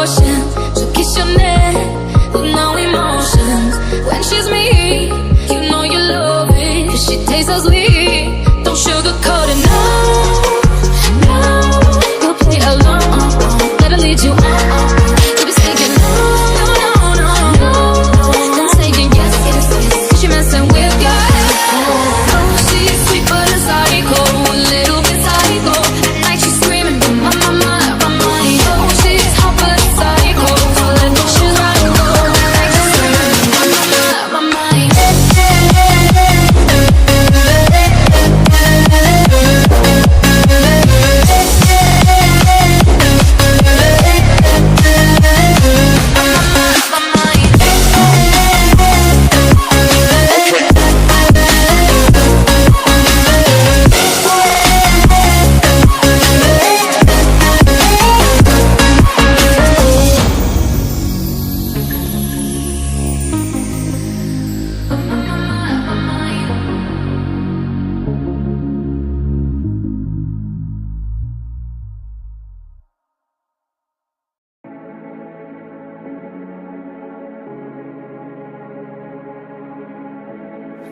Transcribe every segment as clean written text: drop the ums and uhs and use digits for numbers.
ocean. She'll kiss your neck with no emotions. When she's me, you know you love it, 'cause she tastes so sweet. Don't sugarcoat it, no, no. You'll play alone, let her lead you on. You'll be saying no, no, no, no, no. Then saying yes, yes, yes, 'cause you're messing with your head. Oh, she's sweet but a psycho, a little bit psycho. At night she's screaming, my, my, my, my, my. Oh, she's hot but a psycho, so let me she's right go. At night she's screaming, my, my, my, my, my.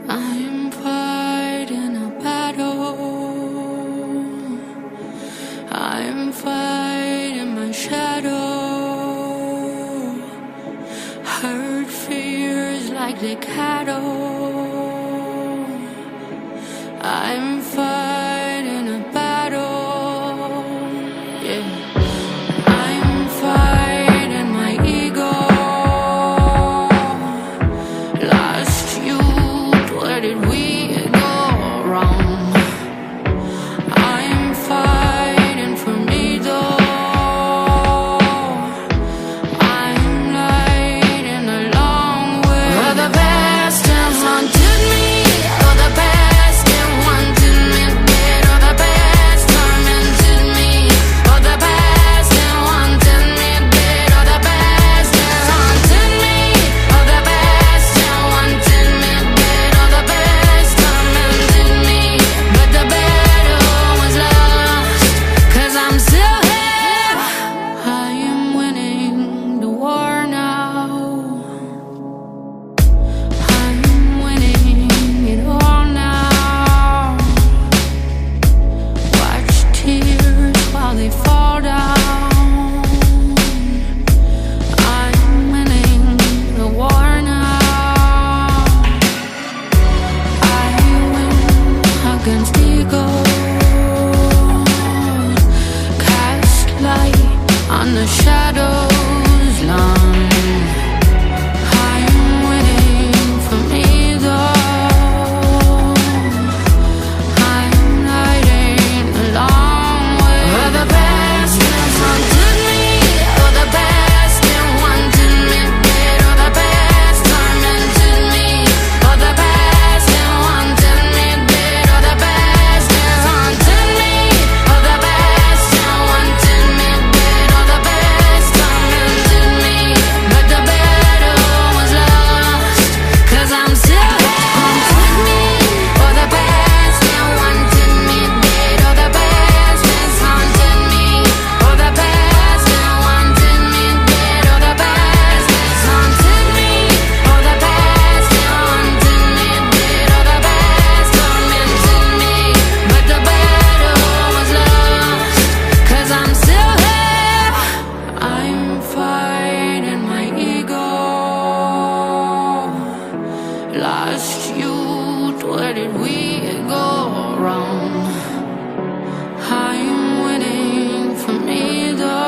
I'm fighting a battle. I'm fighting my shadow. Hurt fears like the cattle. I'm fighting a battle. Yeah. I'm fighting my ego. Lost you. Where did we go wrong? I'm fighting for me though. I'm lighting a long way. Well, the past has haunted me. Oh, the past has haunted me. Oh, the past tormented me. Oh, the past has haunted me. Oh, the past has haunted me. Oh, the past has haunted me. But the battle was lost, 'cause I'm still here. I am winning the war now. I'm winning it all now. Watch tears while they fall down. I'm winning the war now. I win against ego. Cast light on the shadows line. I'm winning from either. I'm lighting a long way. Well, the past has haunted me. Oh, the past has haunted me. Oh, the past tormented me. Oh, the past has haunted me. Oh, the past has haunted me. Oh, the past has haunted me. Oh, the past tormented me. But the battle was lost, 'cause I'm still here. Oh, the past has haunted me. Oh, the past has haunted me. Oh, the past has haunted me. Oh, the past has haunted me. Oh, the past has haunted me. Oh, the past tormented me. But the battle was lost, 'cause I'm still here. I'm fighting my ego. Lost youth, where did we go wrong? I'm winning from either.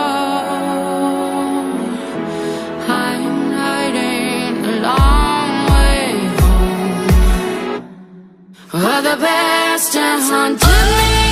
I'm lighting a long way home. Well, the past has haunted me.